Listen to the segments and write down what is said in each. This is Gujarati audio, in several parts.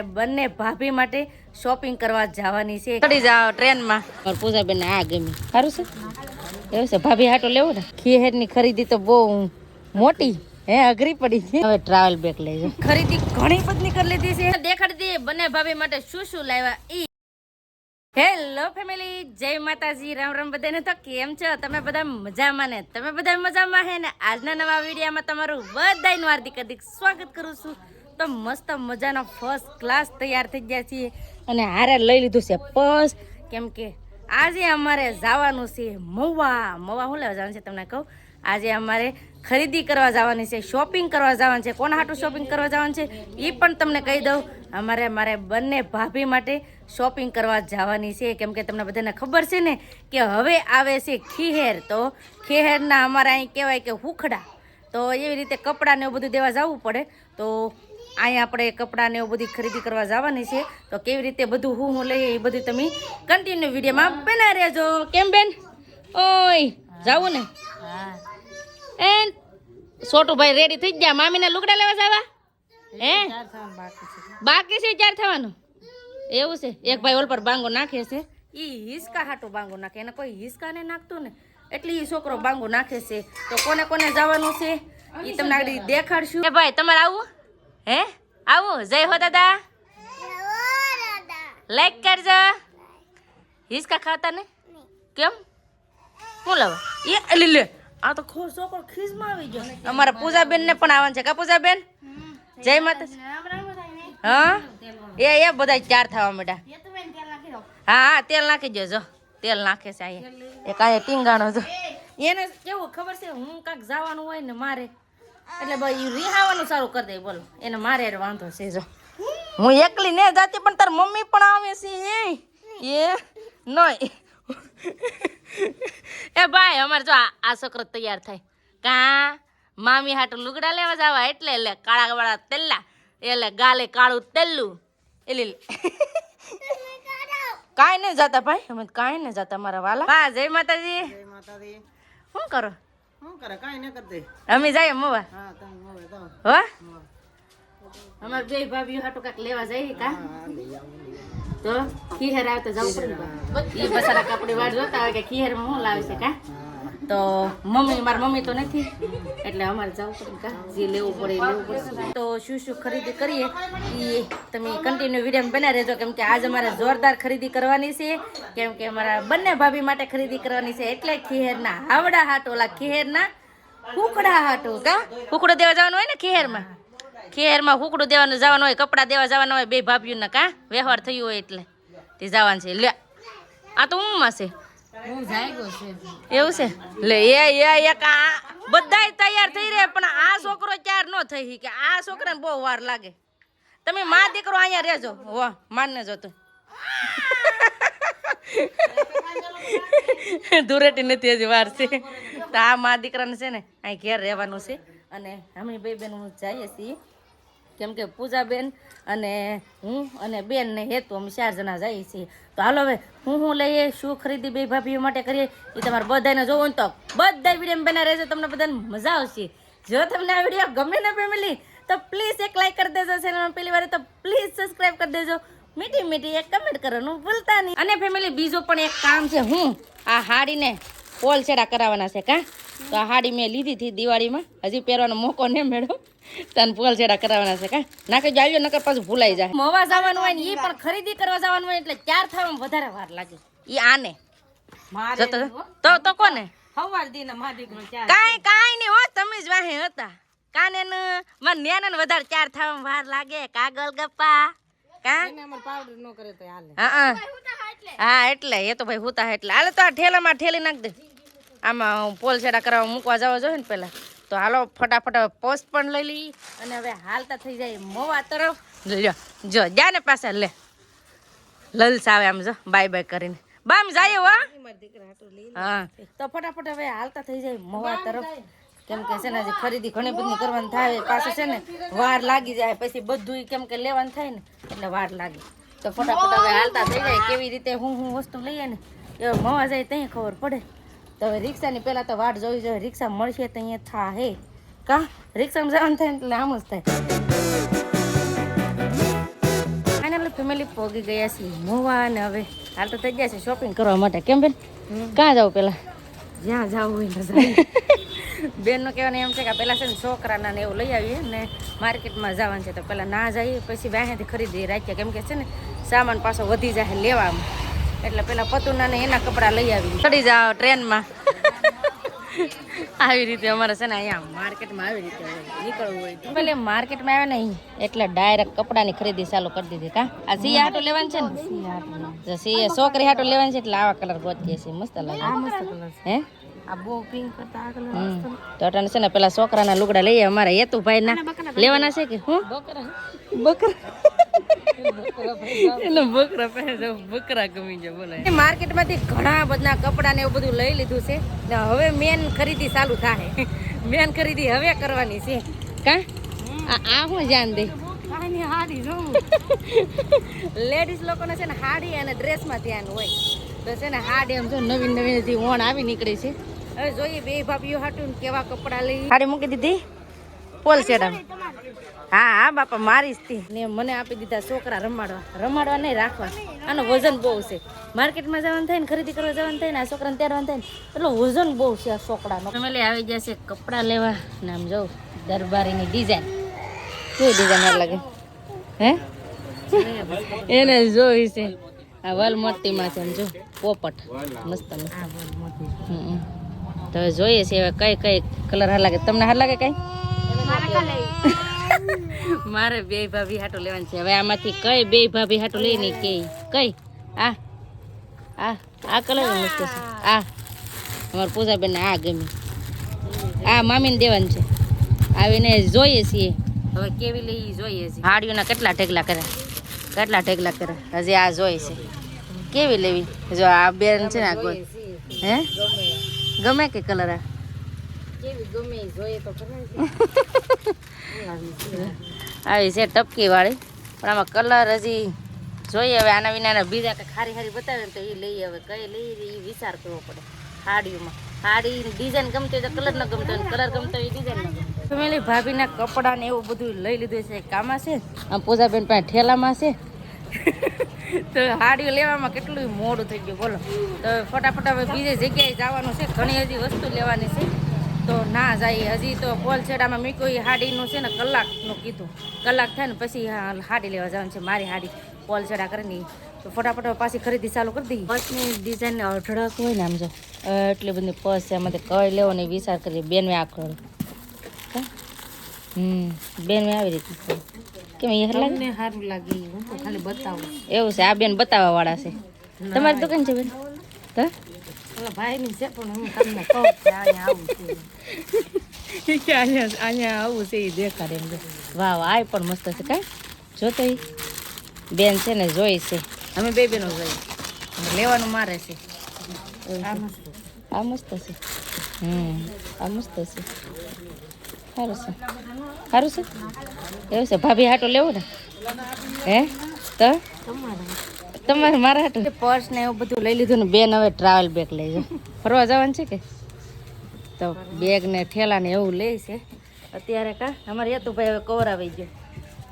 બંને ભાભી માટે શોપિંગ કરવા જવાની છે. ચડી જાઓ ટ્રેનમાં. પૂજાબેન આ ગમી સારું છે એવું છે. ભાભી હાટો લેવો ને. ખીહેર ની ખરીદી તો બહુ મોટી અઘરી પડી છે. હવે ટ્રાવેલ બેગ લેજો. ખરીદી ઘણી બધી કરી લીધી છે. દેખાડી દઈએ બંને ભાભી માટે શું શું લાવ્યા ઈ. હેલો ફેમિલી, જય માતાજી, રામ રામ બધાને. તો કેમ છો તમે બધા? મજામાં ને? તમે બધા મજામાં હે ને? આજના નવા વિડીયોમાં તમારું બધાનું હાર્દિક સ્વાગત કરું છું. તો મસ્ત મજાનો ફર્સ્ટ ક્લાસ તૈયાર થઈ ગયા છીએ અને હારે લઈ લીધું છે પર્સ, કેમ કે આજે અમારે જવાનું છે મવા. શું લેવા જવાનું છે તમને કહું. આજે અમારે ખરીદી કરવા જવાની છે, શોપિંગ કરવા જવાનું છે. કોના હાટું શોપિંગ કરવા જવાનું છે એ પણ તમને કહી દઉં. મારે બંને ભાભી માટે શોપિંગ કરવા જવાની છે, કેમ કે તમને બધાને ખબર છે ને કે હવે આવે છે ખીહેર. તો ખીહેરના અમારે અહીં કહેવાય કે હુખડા. તો એવી રીતે કપડાને એવું બધું દેવા જવું પડે. તો અહીંયા આપણે કપડાને એવું બધી ખરીદી કરવા જવાની છે. તો કેવી રીતે બધું હું લઈએ એ બધું તમે કન્ટિન્યુ વિડીયોમાં બના રહેજો. કેમ બેન? ઓય જાવું ને? એ છોટુભાઈ રેડી થઈ ગયા? મામીને લુગડા લેવા જવા હે? બાકી છે 4 થવાનું. એવું છે. એક ભાઈ ઓલ પર બાંગો નાખે છે. ઈ હિસકા હાટો બાંગો નાખે. એને કોઈ હિસકા ને નાખતું ને એટલે ઈ છોકરો બાંગો નાખે છે. તો કોને કોને જવાનું છે ઈ તમને આગળ દેખાડશું. એ ભાઈ તમારે આવું હે? આવું? જય હો દાદા, લાઈક કરજો. હિસકા ખાતા ને? કેમ? હું લાવ એ લે. આ તો ખોર છોકરો ખીજમાં આવી ગયો. અમારા પૂજાબેન ને પણ આવવાનું છે. કા પૂજાબેન? જય માતા. હા એ બધા 4 થવા માંડ્યા. હા તેલ નાખી દેજો. તેલ નાખે છે અહીંયા. એક આ ટીંગાણો જો. એને કેવું ખબર છે, હું કાંક જવાનું હોય ને મારે એટલે ભાઈ રિહાવાનું સારું કરી દે. બોલો એને મારે વાંધો છે. જો હું એકલી ને જાતી પણ તાર મમ્મી પણ આવે છે. એ નહીં એ ભાઈ અમારે જો આ છોકરો તૈયાર થાય કા મામી હાટું લુગડા લેવા જવા એટલે કાળા વાળા તેલ્લા એટલે ગાલે કાળું તેલ્લું એટલે કાંઈ નહીં જતા ભાઈ. અમે કાંઈ નહીં જતા મારા વાલા. હા જય માતાજી. જય માતાજી. શું કરો? શું કરે? કાંઈ ન કરતે. અમે જઈએ મવા. હા તમે મવા જાઓ. હો અમાર બે ભાભીઓ હાટું કાક લેવા જઈએ કા. તો ખીહેર આવે તો જવું પડે. એ બસારા કપડી વાળ જોતા હોય કે ખીહેર માં શું લાવે છે કા. તો મમ્મી મારી મમ્મી તો નથી એટલે અમારે જવું પડે કા. જે લેવું પડે લેવું પડશે. તો શું શું ખરીદી કરીએ એ તમે કન્ટિન્યુ વિડીયો બનાવી રહેજો, કેમ કે આજ અમારે જોરદાર ખરીદી કરવાની છે. કેમ કે અમારા બંને ભાભી માટે ખરીદી કરવાની છે. એટલે ખીહેરના હાવડા હાટો, ઓલા ખીહેરના હુકડા હાટો કા. હુકડો દેવા જવાનું હોય ને ખીહેરમાં. ખીહેરમાં હુકડું દેવાનું જવાનું હોય, કપડા દેવા જવાનું હોય બે ભાભીઓના કા. વ્યવહાર થયું હોય એટલે તે જવાનું છે. લે આ તો ઊંમાં છે. એવું છે. લે એ બધા તૈયાર થઈ રહ્યા પણ આ છોકરો ચાર ન થઈ કે આ છોકરાને બહુ વાર લાગે. તમે માં દીકરો અહીંયા રહેજો. વાહ માનને જો તું ધૂળેટી નથી હજી વાર છે. તો આ માં દીકરાને છે ને અહીં ઘેર રહેવાનું છે. અને અમે બે બેન જઈએ છીએ, કેમ કે પૂજાબેન અને હું અને બેન ને હેતુ અમે 4 જણા જઈએ છીએ. તો હાલો હવે હું લઈએ, શું ખરીદી બે ભાભીઓ માટે કરીએ એ તમારે બધાને જોવું ને તો બધા વિડીયો બના રહેજો. તમને બધાને મજા આવશે. જો તમને આ વિડીયો ગમે ને ફેમિલી તો પ્લીઝ એક લાઈક કરી દેજો. ચેનલમાં પહેલી વાર તો પ્લીઝ સબસ્ક્રાઈબ કરી દેજો. મીઠી મીઠી એક કમેન્ટ કરવાનું ભૂલતા નહીં. અને ફેમિલી બીજું પણ એક કામ છે. હું આ હાડીને પોલ છેડા કરાવવાના છે કા. તો આ હાડી મેં લીધી હતી દિવાળીમાં, હજી પહેરવાનો મોકો નહીં મેળવ્યો. તને પોલ છેડા કરાવવાના છે કા. નાખી જો આવ્યો નકર પાછું ભૂલાઈ જાય. મવા જવાનું હોય ને એ પણ ખરીદી કરવા જવાનું હોય એટલે 4 થવામાં વધારે વાર લાગે. એ આને તો કોને કાંઈ નહીં હો. તમે જ વાહે હતા કાને મને નેના વધારે 4 થવામાં વાર લાગે. કાગળ ગપ્પા કા હા એટલે એ તો ભાઈ હુતા એટલે હાલે. તો આ ઠેલામાં ઠેલી નાખ દે. આમાં પોલ છેડા કરવા મૂકવા જવા જોઈએ ને પેલા. તો હાલો ફટાફટ પોસ્ટ પણ લઈ લઈ અને હવે હાલતા થઈ જાય મવા તરફ. જો જા ને પાછા લે લલસ આવે આમ જો બાય બાય કરીને બામ જાય હો. હા તો ફટાફટ હવે હાલતા થઈ જાય મવા તરફ, કેમ કે છે ને ખરીદી ઘણી બધી કરવાની થાય. પાછું છે ને વાર લાગી જાય પછી બધું કેમ કે લેવાનું થાય ને એટલે વાર લાગે. તો ફટાફટ હવે હાલતા થઈ જાય. કેવી રીતે હું વસ્તુ લઈએ ને એ મવા જાય ત્યાં ખબર પડે. તો હવે રિક્ષાની પહેલાં તો વાટ જોવી જોઈએ. રિક્ષા મળશે તો અહીંયા થા હે કા. રિક્ષામાં જવાનું થાય એટલે આમ જ થાય. ફેમિલી પોગી ગયા છીએ મોવા અને હવે હાલ તો થઈ ગયા છે શોપિંગ કરવા માટે. કેમ બેન ક્યાં જાવ પેલા? જ્યાં જવું હોય બેનનું કહેવાનું એમ છે કે પહેલાં છે ને છોકરાના ને એવું લઈ આવીએ ને માર્કેટમાં જવાનું છે તો પહેલાં ના જઈએ પછી વાહેથી ખરીદી રાખીએ કેમ કે છે ને સામાન પાછો વધી જાય લેવામાં એટલે પેલા પતુના ને એના કપડાં લઈ આવી ચડી જાઓ ટ્રેનમાં. આવી રીતે અમારે છે ને અહીંયા માર્કેટમાં આવી રીતે નીકળવું હોય પેલે માર્કેટમાં આવે ને એટલે ડાયરેક્ટ કપડાની ખરીદી ચાલુ કરી દીધી. કા આ સિયા હાટો લેવાનું છે ને? સિયા છોકરી હાટો લેવાનું છે એટલે આવા કલર ગોતીએ છીએ. મસ્ત લાગે. હે આ બહુ પિંક કરતા આ કલર તો અટાણે છે ને પેલા છોકરાના લુગડા લઈએ અમારા હેતુભાઈ ના લેવાના છે કે હું બકરા એટલે બકરા પહેરે બકરા ગમી જાય બોલે. માર્કેટમાંથી ઘણા બધા કપડા ને એવું બધું લઈ લીધું છે ને હવે મેન ખરીદી ચાલુ થાય. મેન ખરીદી હવે કરવાની છે. કા આ હું ધ્યાન દે લેડીઝ લોકોને છે ને હાડી અને ડ્રેસમાં ધ્યાન હોય તો છે ને હાડી એમ જો નવીન નવીન ઓણ આવી નીકળી છે. હવે જોઈએ બે ભાભીઓ હાટું કેવા કપડા લઈ. હાડી મૂકી દીધી પોલ સેડા. હા હા બાપા મારી જ ને મને આપી દીધા છોકરા રમાડવા નહીં રાખવા. આનું વજન બહુ છે. માર્કેટમાં જવાનું થાય ને ખરીદી કરવા જવાનું થાય ને આ છોકરાને તેડવાનું થાય ને એટલો વજન બહુ છે આ છોકરાનો. ફેમિલી આવી જશે કપડાં લેવા ને આમ જોઉં દરબારીની ડિઝાઇન કેવી ડિઝાઇન લાગે હે એને જોઈ છે. આ વલમોતીમાં છે જો પોપટ મસ્ત મસ્ત. તો હવે જોઈએ છે હવે કઈ કઈ કલર હાર લાગે. તમને હાર લાગે કઈ? મારે બે ભાભી હાટો લેવાની છે. હવે આમાંથી કઈ બે ભાભી હાટો લઈને કઈ આ આ આ કલર મસ્ત છે. આ અમારા પૂજાબેન આ ગમી. આ મામીને દેવાનું છે. આવીને જોઈએ છીએ હવે કેવી લઈ જોઈએ છે. હાડીઓના કેટલા ઢેગલા કરે હજી આ જોઈ છે કેવી લેવી. જો આ બેન છે ને આ ગોળ હે ગમે કે કલર આ કેવી ગમે જોઈએ તો આવી છે ટપકી વાળી પણ આમાં કલર હજી જોઈએ. હવે આના વિના બીજા કંઈ ખારી બતાવે ને તો એ લઈએ. હવે કઈ લઈએ એ વિચાર કરવો પડે. હાડીઓમાં હાડી ડિઝાઇન ગમતી હોય તો કલર ન ગમતો હોય કલર ગમતો હોય ડિઝાઇન ન ગમતો. ફેમિલી ભાભીના કપડાં ને એવું બધું લઈ લીધું છે. કામાં છે આમ પૂજાબેન પાસે ઠેલામાં છે તો હાડીઓ લેવામાં કેટલું મોડું થઈ ગયું બોલો. તો ફટાફટ હવે બીજી જગ્યાએ જવાનું છે. ઘણી હજી વસ્તુ લેવાની છે તો ના જાય. હજી તો પોલછેડામાં મૂક્યું એ હાડીનું છે ને કલાકનું કીધું. કલાક થાય ને પછી હાડી લેવા જવાનું છે. મારી હાડી પોલછેડા કરીને તો ફટાફટ પાછી ખરીદી ચાલુ કરી દઈએ. પર્સની ડિઝાઇન અઢળક હોય ને આમ જો એટલી બધી પર્સ છે. એમાંથી કઈ લેવો ને વિચાર કરીએ. બેનવે આ કરું બેનવે આવી રીતે કેમ એ સારું લાગે હું તો ખાલી બતાવું એવું છે. આ બેન બતાવવા વાળા છે. તમારી દુકાન છે બેન? તો ભાઈની છે પણ હું તમને કહું કે અહીંયા આવું છે અહીંયા આવું છે એ દેખાડે એમ. વાહ વાહ આ પણ મસ્ત છે. કાંઈ જોતો એ બેન છે ને જોઈ છે. અમે બે બેનો જોઈ લેવાનું મારે છે. આ મસ્ત છે. આ મસ્ત છે. સારું છે એવું છે. ભાભી હાટો લેવું ને હે તો તમારે મારા હાટું પર્સ ને એવું બધું લઈ લીધું ને બેન હવે ટ્રાવેલ બેગ લઈ જાઓ. ફરવા જવાનું છે કે તો બેગ ને ઠેલા ને એવું લે છે અત્યારે. કા અમારે યતુભાઈ હવે કવર આવી ગયો.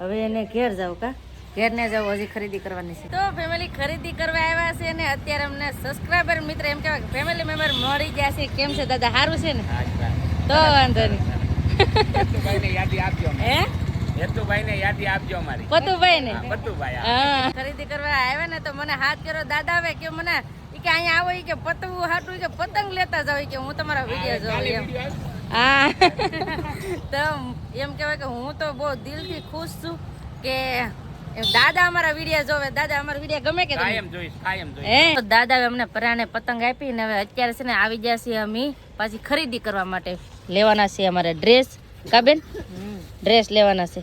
હવે એને ઘેર જાવ કા ઘેર ને જાવ હજી ખરીદી કરવાની છે. તો ફેમિલી ખરીદી કરવા આવ્યા છે ને અત્યારે અમને સબસ્ક્રાઈબર મિત્ર એમ કહેવાય કે ફેમિલી મેમ્બર મળી ગયા છે. કેમ છે દાદા સારું છે ને? તો વાંધો નહીં. ખરીદી કરવા આવ્યા ને તો મને હાથ કર્યો દાદા આવે કે મને કે અહીંયા આવો કે પતંગ હાટું કે પતંગ લેતા જાવ કે હું તમારા વિડીયો જોઉં એમ. હા તો એમ કહેવાય કે હું તો બહુ દિલથી ખુશ છું કે દાદા અમારા વિડીયો જોવે. દાદા અમારા વિડીયો ગમે કે દાદા અમને પરાણે પતંગ આપી ને હવે અત્યારે છે ને આવી ગયા છીએ અમે પાછી ખરીદી કરવા માટે. લેવાના છે અમારે ડ્રેસ. કા બેન ડ્રેસ લેવાના છે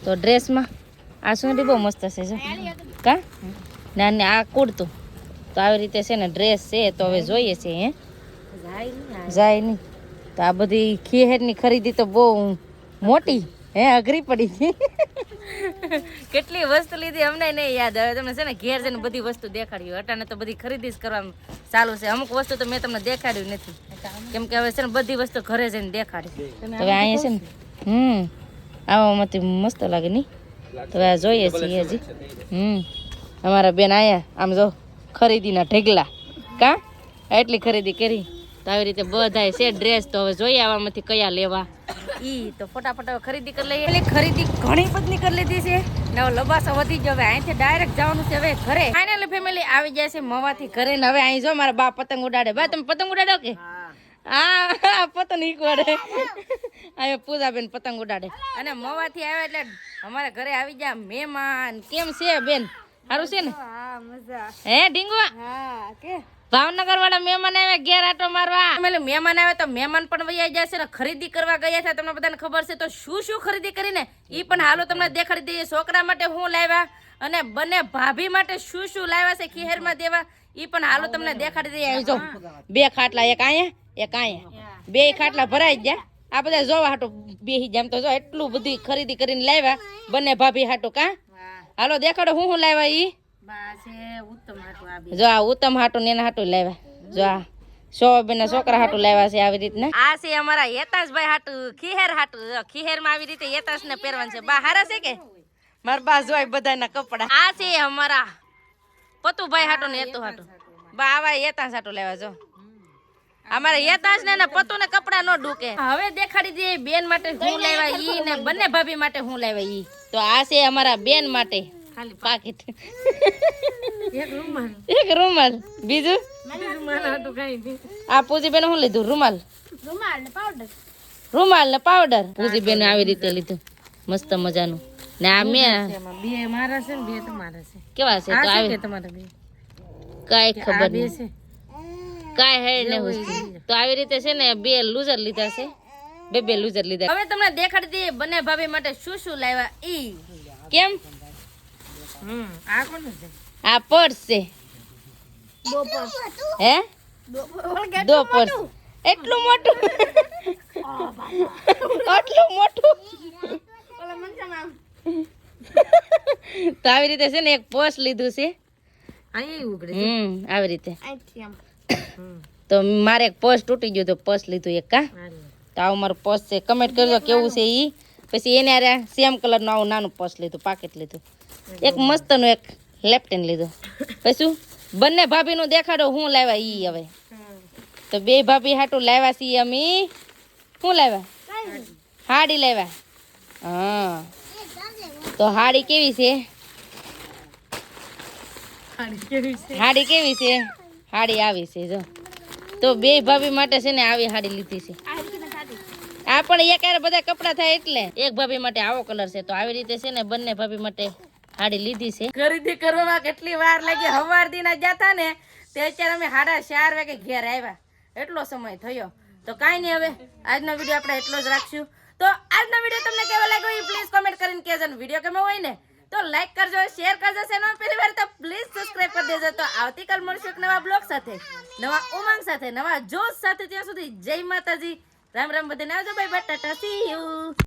તો ડ્રેસમાં આ સુંડી બહુ મસ્ત છે જો કા ના આ કુર્તું તો આવી રીતે છે ને ડ્રેસ છે તો હવે જોઈએ છે. હે જાય નહીં તો આ બધી ખીહેરની ખરીદી તો બહુ મોટી હે અઘરી પડી ગઈ. કેટલી વસ્તુ લીધી અમને નહીં યાદ. હવે તમને છે ને ઘેર જઈને બધી વસ્તુ દેખાડ્યું. અટાણે તો બધી ખરીદી જ કરવાનું ચાલુ છે. અમુક વસ્તુ તો મેં તમને દેખાડ્યું નથી કેમ કે હવે છે ને બધી વસ્તુ ઘરે જઈને દેખાડી. હવે અહીંયા છે ને આવામાંથી મસ્ત લાગે નહીં તો આ જોઈએ છીએ હજી અમારા બેન આયા આમ જો ખરીદીના ઢેગલા કા એટલી ખરીદી કરી તો આવી રીતે બધાય છે ડ્રેસ તો હવે જોઈએ આવામાંથી કયા લેવા ઈ તો ફટાફટ હવે ખરીદી કરી લઈએ એટલે ખરીદી ઘણી બધી કરી લીધી છે ને હવે લબાસા વધી ગયો હવે અહીંથી ડાયરેક્ટ જવાનું છે હવે ઘરે ફાઇનલી ફેમિલી આવી જાય છે મવાથી ઘરે ને હવે અહીં જો મારા બા પતંગ ઉડાડે બા તમે પતંગ ઉડાડો કે હા પતંગ ઈકવાડે હવે પૂજાબેન પતંગ ઉડાડે અને મવાથી આવે એટલે અમારા ઘરે આવી જાય મહેમાન કેમ છે બેન સારું છે ને હે ઢીંગો ભાવનગર વાળા મહેમાન આવે ઘેર આટો મારવા મહેમાન આવે તો મહેમાન પણ વૈયા જશે ને ખરીદી કરવા ગયા છે તમને બધાને ખબર છે તો શું ખરીદી કરીને ઈ પણ હાલો તમને દેખાડી દઈએ છોકરા માટે હું લાવ્યા અને બંને ભાભી માટે શું લાવ્યા છે ખીહેરમાં દેવા ઈ પણ હાલો તમને દેખાડી દઈએ અહીં જો 2 ખાટલા એક અહીંયા બે ખાટલા ભરાઈ ગયા આ બધા જોવા હાટો બેહી જામ તો જો એટલું બધી ખરીદી કરીને લાવ્યા બંને ભાભી હાટો કા હાલો દેખાડો હું લાવ્યા ઈ જો આ ઉત્તમ હાટુ ને એના હાટુ લાવ્યા જો આ શોભાબેન ના છોકરા હાટુ લાવ્યા છે આવી રીતના આ છે અમારા યતાશભાઈ હાટુ ખીહેર હાટુ ખીહેર માં આવી રીતે યતાશ ને પહેરવાનું છે બા હારા છે કે મારા બા જોય બધાના કપડા આ છે અમારા પતુભાઈ હાટુ ને એતો હાટુ બા આવા યતાશ હાટુ લાવ્યા જો અમારે યતાશ ને પતુ ને કપડા નો ડૂકે હવે દેખાડી દે બેન માટે હું લાવ્યા ઈ ને બંને ભાભી માટે હું લાવ્યા ઈ તો આ છે અમારા બેન માટે ખાલી પાકીટ એક રૂમાલ બીજું આ પૂજીબેન શું લીધું રૂમાલ ને પાવડર પૂજીબેન આવી રીતે લીધું મસ્ત મજાનું ને આ મેં બે મારા છે ને બે તમારા છે કેવા છે તો આવી તમારા બે કાઈ ખબર નહીં કાઈ હેડ ને તો આવી રીતે છે ને બે લૂઝર લીધા છે બે લૂઝર લીધા હવે તમને દેખાડી દઈએ બંને ભાભી માટે શું લાવ્યા ઈ કેમ આ કોણ છે આ પર્સ છે હે દો પર્સ એટલું મોટું તો આવી રીતે છે ને એક પર્સ લીધું છે આવી રીતે તો મારે એક પર્સ તૂટી ગયું તો પર્સ લીધું એક કા તો આવું મારું પર્સ છે કમેન્ટ કરજો કેવું છે ઈ પછી એને આરે સેમ કલર નું આવું નાનું પર્સ લીધું પાકેટ લીધું એક મસ્ત નું એક લેફ્ટેન લીધું પછી બંને ભાભી નું દેખાડો હું લાવ્યા ઈ હવે તો બે ભાભી હાટું લાવ્યા છીએ અમે શું લાવ્યા હાડી લાવ્યા હા તો હાડી કેવી છે હાડી આવી છે જો તો બે ભાભી માટે છે ને આવી હાડી લીધી છે આ પણ એક બધા કપડા થાય એટલે એક ભાભી માટે આવો કલર છે તો આવી રીતે છે ને બંને ભાભી માટે હાડી લીધી છે ખરીદી કરવામાં કેટલી વાર લાગી હવાર દિન જતા ને તે અત્યારે અમે 4:30 વાગે ઘેર આવ્યા એટલો સમય થયો તો કાઈ નહીં હવે આજનો વિડીયો આપણે એટલો જ રાખશું તો આજનો વિડીયો તમને કેવો લાગ્યો એ પ્લીઝ કમેન્ટ કરીને કહેજો ને વિડીયો ગમ્યો હોય ને તો લાઈક કરજો શેર કરજો ચેનલ પહેલી વાર તો પ્લીઝ સબસ્ક્રાઇબ કરી દેજો તો આવતીકાલ મળશું એક નવા બ્લોગ સાથે નવા ઉમંગ સાથે નવા જોશ સાથે ત્યાં સુધી જય માતાજી રામ રામ બધાને આવજો bye bye Tata C you